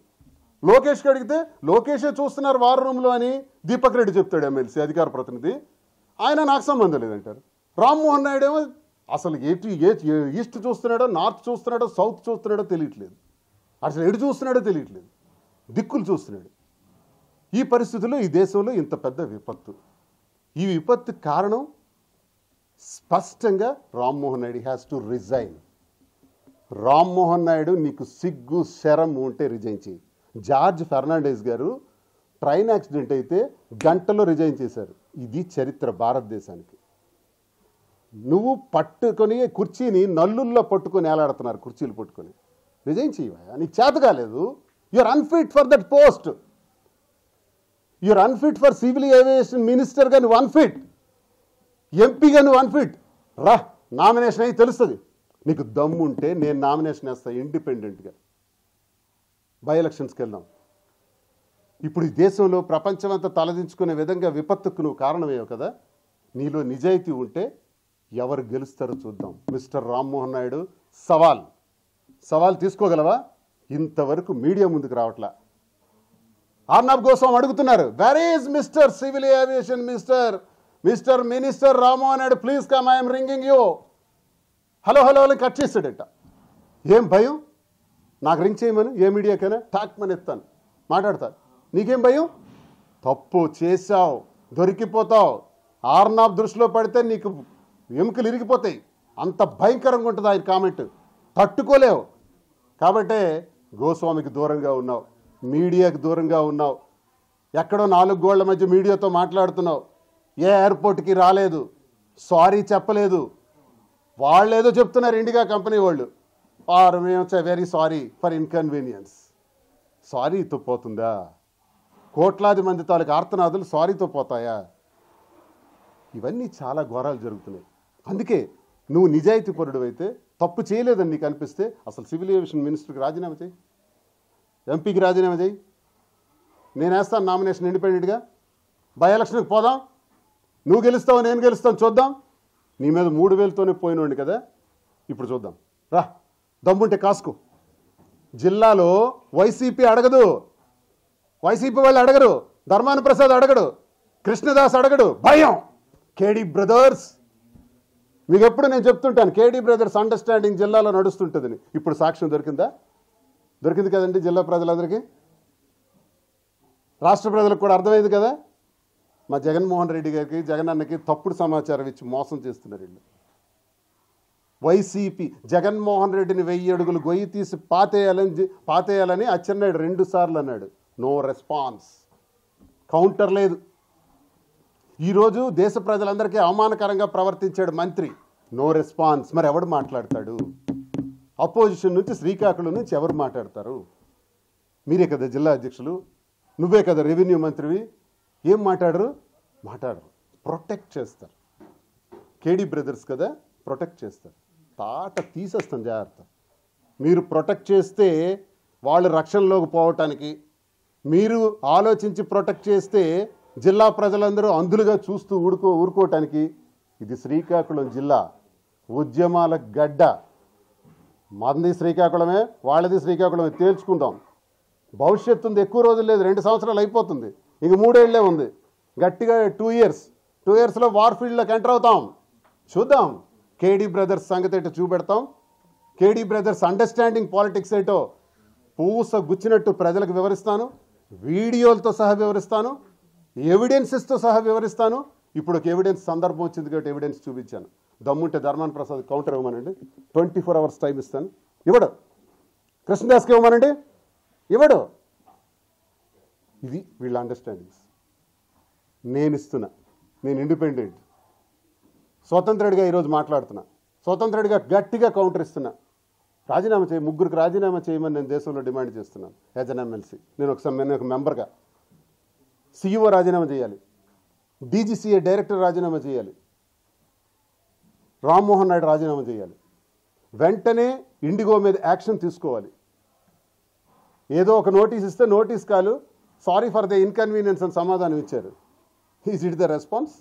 లోకేష్కి అడిగితే లోకేషే చూస్తున్నారు వార్ రూమ్లో అని దీపక్ రెడ్డి చెప్తాడు, ఎమ్మెల్సీ అధికార ప్రతినిధి. ఆయన నాకు సంబంధం లేదంటారు. రామ్మోహన్ నాయుడు ఏమో అసలు ఈస్ట్ చూస్తున్నాడో, నార్త్ చూస్తున్నాడో, సౌత్ చూస్తున్నాడో తెలియట్లేదు. అసలు ఎటు చూస్తున్నాడో తెలియట్లేదు, దిక్కులు చూస్తున్నాడు. ఈ పరిస్థితుల్లో ఈ దేశంలో ఇంత పెద్ద విపత్తు. ఈ విపత్తు కారణం స్పష్టంగా Rammohan Naidu has to resign. Rammohan Naidu, నీకు సిగ్గు శరం ఉంటే రిజైన్ చేయి. జార్జ్ ఫెర్నాండెస్ గారు ట్రైన్ యాక్సిడెంట్ అయితే గంటలో రిజైన్ చేశారు. ఇది చరిత్ర భారతదేశానికి. నువ్వు పట్టుకొని కుర్చీని నల్లుల్లో పట్టుకొని ఏలాడుతున్నారు, కుర్చీలు పట్టుకొని. రిజైన్ చేయవా? నీకు చేత కాలేదు. You are unfit for that post. You are unfit for civil aviation మినిస్టర్గా నువ్వు అన్ఫిట్, ఎంపీగా నువ్వు అన్ఫిట్. రా, నామినేషన్ అయ్యి తెలుస్తుంది. నీకు దమ్ముంటే నేను నామినేషన్ వేస్తాను ఇండిపెండెంట్గా. బై ఎలక్షన్స్కి వెళ్దాం. ఇప్పుడు ఈ దేశంలో ప్రపంచమంతా తలదించుకునే విధంగా విపత్తుకు నువ్వు కారణమయ్యావు కదా. నీలో నిజాయితీ ఉంటే ఎవరు గెలుస్తారో చూద్దాం. మిస్టర్ రామ్మోహన్ నాయుడు, సవాల్ తీసుకోగలవా? ఇంతవరకు మీడియా ముందుకు రావట్లా. ఆర్నబ్ గోస్వామి అడుగుతున్నారు, where is mister civil aviation minister Rammohan Naidu, please come, I'm ringing you. Hello అని కట్ చేస్తాడట. ఏం భయం? నాకు రింగ్ చేయమని ఏ మీడియాకైనా టాక్మని ఎత్తాను, మాట్లాడతాను. నీకేం భయం? తప్పు చేశావు, దొరికిపోతావు. ఆర్నబ్ దృష్టిలో పడితే నీకు ఎముకలు ఇరిగిపోతాయి. అంత భయంకరంగా ఉంటుంది ఆయన కామెంట్, తట్టుకోలేవు. కాబట్టే గోస్వామికి దూరంగా ఉన్నావు, మీడియాకి దూరంగా ఉన్నావు. ఎక్కడో 4 గోళ్ల మధ్య మీడియాతో మాట్లాడుతున్నావు. ఏ ఎయిర్పోర్ట్కి రాలేదు, సారీ చెప్పలేదు. వాళ్ళేదో చెప్తున్నారు ఇండిగా కంపెనీ వాళ్ళు, ఆర్ మేము వెరీ సారీ ఫర్ ఇన్కన్వీనియన్స్. సారీతో పోతుందా? కోట్లాది మంది తాలూకు ఆర్తనాదులు సారీతో పోతాయా? ఇవన్నీ చాలా ఘోరాలు జరుగుతున్నాయి. అందుకే నువ్వు నిజాయితీ పరుడు అయితే, తప్పు చేయలేదని నీకు అనిపిస్తే అసలు సివిల్ ఏవియేషన్ మినిస్టర్కి రాజీనామా చేయి, ఎంపీకి రాజీనామా చేయి. నేను వేస్తాను నామినేషన్ ఇండిపెండెంట్గా. బై ఎలక్షన్కి పోదాం. నువ్వు గెలుస్తావు, నేను గెలుస్తాను, చూద్దాం. నీ మీద 3000తోనే పోయినోండి కదా, ఇప్పుడు చూద్దాం. రా, దమ్ముంటే కాసుకో. జిల్లాలో వైసీపీ అడగదు, వైసీపీ వాళ్ళు అడగరు, ధర్మాన ప్రసాద్ అడగడు, కృష్ణదాస్ అడగడు. భయం. కేడీ బ్రదర్స్, మీకు ఎప్పుడు నేను చెప్తుంటాను, కేడీ బ్రదర్స్ అండర్స్టాండింగ్ జిల్లాలో నడుస్తుంటుందని. ఇప్పుడు సాక్ష్యం దొరికిందా? దొరికింది కదండి జిల్లా ప్రజలందరికీ, రాష్ట్ర ప్రజలకు కూడా అర్థమైంది కదా. మా జగన్మోహన్ రెడ్డి గారికి, జగనన్నకి తప్పుడు సమాచారం ఇచ్చి మోసం చేస్తున్నారు వీళ్ళు. వైసీపీ జగన్మోహన్ రెడ్డిని 1000 అడుగులు గొయ్యి తీసి పాతేయాలని అచ్చెన్నాయుడు 2 సార్లు అన్నాడు. నో రెస్పాన్స్, కౌంటర్ లేదు. ఈరోజు దేశ ప్రజలందరికీ అవమానకరంగా ప్రవర్తించాడు మంత్రి. No response. మరి ఎవడు మాట్లాడతాడు? అపోజిషన్ నుంచి శ్రీకాకుళం నుంచి ఎవరు మాట్లాడతారు? మీరే కదా జిల్లా అధ్యక్షులు, నువ్వే కదా రెవెన్యూ మంత్రివి. ఏం మాట్లాడరు? ప్రొటెక్ట్ చేస్తారు. కేడీ బ్రదర్స్ కదా, ప్రొటెక్ట్ చేస్తారు. తాట తీసేస్తాం జాగ్రత్త. మీరు ప్రొటెక్ట్ చేస్తే వాళ్ళు రక్షణలోకి పోవటానికి, మీరు ఆలోచించి ప్రొటెక్ట్ చేస్తే జిల్లా ప్రజలందరూ అందులుగా చూస్తూ ఊరుకోవటానికి. ఇది శ్రీకాకుళం జిల్లా, ఉద్యమాల గడ్డ. మంది శ్రీకాకుళమే, వాళ్ళది శ్రీకాకుళమే, తేల్చుకుందాం. భవిష్యత్తు ఉంది, ఎక్కువ రోజులు లేదు, 2 సంవత్సరాలు అయిపోతుంది, ఇంక 3 ఏళ్లే ఉంది. గట్టిగా 2 ఇయర్స్లో వార్ఫీల్డ్లోకి ఎంటర్ అవుతాం. చూద్దాం కేడీ బ్రదర్స్ సంగతి ఏంటో చూపెడతాం. కేడీ బ్రదర్స్ అండర్స్టాండింగ్ పాలిటిక్స్ ఏంటో పూస గుచ్చినట్టు ప్రజలకు వివరిస్తాను. వీడియోలతో సహా వివరిస్తాను, ఎవిడెన్సెస్తో సహా వివరిస్తాను. ఇప్పుడు ఒక ఎవిడెన్స్ సందర్భం వచ్చింది కాబట్టి ఎవిడెన్స్ చూపించాను. దమ్ముంటే ధర్మాన ప్రసాద్ కౌంటర్ ఇవ్వమనండి, 24 hours టైం ఇస్తాను. ఇవ్వడు. కృష్ణదాస్కి ఇవ్వమనండి, ఇవ్వడు. ఇది వీళ్ళ అండర్స్టాండింగ్స్. నేను ఇస్తున్నా, నేను ఇండిపెండెంట్, స్వతంత్రుడిగా ఈరోజు మాట్లాడుతున్నా, స్వతంత్రుడిగా గట్టిగా కౌంటర్ ఇస్తున్నా. రాజీనామా చేయి, 3 రాజీనామా చేయమని నేను దేశంలో డిమాండ్ చేస్తున్నాను. యాజ్ అన్ ఎమ్మెల్సీ నేను ఒక మెంబర్గా. సిఇఓ రాజీనామా చేయాలి, డీజీసీఏ డైరెక్టర్ రాజీనామా చేయాలి, రామ్మోహన్ నాయుడు రాజీనామా చేయాలి. వెంటనే ఇండిగో మీద యాక్షన్ తీసుకోవాలి. ఏదో ఒక నోటీస్ ఇస్తే నోటీస్ కాలు సారీ ఫర్ ద ఇన్కన్వీనియన్స్ అని సమాధానం ఇచ్చారు. Is it the response?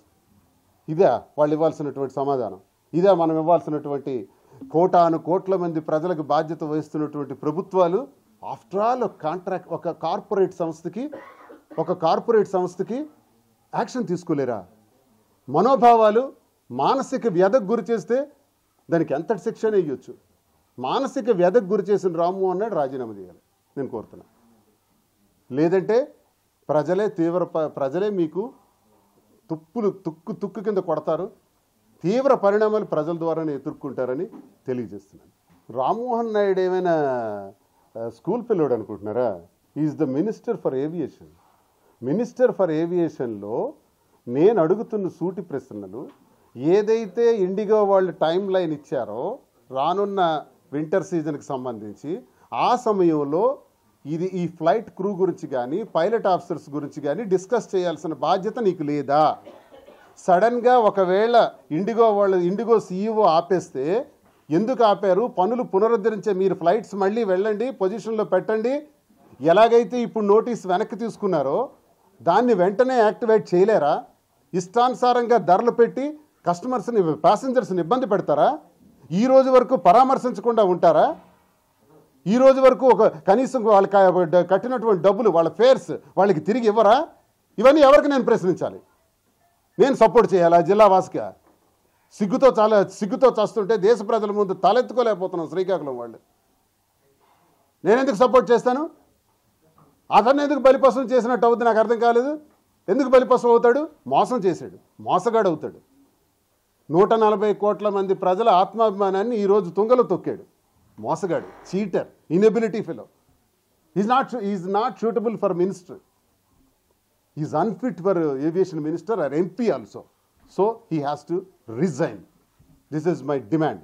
ఇదే వాళ్ళు ఇవ్వాల్సినటువంటి సమాధానం? ఇదే మనం ఇవ్వాల్సినటువంటి కోట్ల మంది ప్రజలకు బాధ్యత వహిస్తున్నటువంటి ప్రభుత్వాలు? ఆఫ్టర్ ఆల్ ఒక కార్పొరేట్ సంస్థకి యాక్షన్ తీసుకోలేరా? మనోభావాలు మానసిక వ్యధకు గురి చేస్తే దానికి ఎంతటి శిక్షణ ఇవ్వచ్చు. మానసిక వ్యధకు గురి చేసిన రామ్మోహన్ నాయుడు రాజీనామా చేయాలి నేను కోరుతున్నా. లేదంటే ప్రజలే మీకు తుక్కు కింద కొడతారు. తీవ్ర పరిణామాలు ప్రజల ద్వారానే ఎదుర్కొంటారని తెలియజేస్తున్నాను. రామ్మోహన్ నాయుడు ఏమైనా స్కూల్ పిల్లోడు అనుకుంటున్నారా? Is the minister for aviation. Minister for ఏవియేషన్లో నేను అడుగుతున్న సూటి ప్రశ్నలు, ఏదైతే ఇండిగో వాళ్ళు టైం లైన్ ఇచ్చారో రానున్న వింటర్ సీజన్కి సంబంధించి, ఆ సమయంలో ఈ ఫ్లైట్ క్రూ గురించి కానీ పైలట్ ఆఫీసర్స్ గురించి కానీ డిస్కస్ చేయాల్సిన బాధ్యత నీకు లేదా? సడన్గా ఒకవేళ ఇండిగో సీఈఓ ఆపేస్తే ఎందుకు ఆపారు? పనులు పునరుద్ధరించే మీరు ఫ్లైట్స్ మళ్ళీ వెళ్ళండి, పొజిషన్లో పెట్టండి. ఎలాగైతే ఇప్పుడు నోటీస్ వెనక్కి తీసుకున్నారో దాన్ని వెంటనే యాక్టివేట్ చేయలేరా? ఇష్టానుసారంగా ధరలు పెట్టి ప్యాసింజర్స్ని ఇబ్బంది పెడతారా? ఈ రోజు వరకు పరామర్శించకుండా ఉంటారా? ఈ రోజు వరకు కనీసం వాళ్ళకి కట్టినటువంటి డబ్బులు, వాళ్ళ ఫేర్స్ వాళ్ళకి తిరిగి ఇవ్వరా? ఇవన్నీ ఎవరికి నేను ప్రశ్నించాలి? నేను సపోర్ట్ చేయాలా జిల్లా వాసిగా? సిగ్గుతో చస్తుంటే దేశ ప్రజల ముందు తలెత్తుకోలేకపోతున్నాం శ్రీకాకుళం వాళ్ళు. నేనెందుకు సపోర్ట్ చేస్తాను? అతన్ని ఎందుకు బలిపశం చేసినట్టు అవుతుంది నాకు అర్థం కాలేదు. ఎందుకు బలిపశం అవుతాడు? మోసం చేశాడు, మోసగాడు అవుతాడు. 140 కోట్ల మంది ప్రజల ఆత్మాభిమానాన్ని ఈరోజు తుంగలో తొక్కాడు. మోసగాడు, cheater, inability fellow. Is not suitable for minister. Is unfit for aviation minister or MP also. So he has to resign. This is my demand.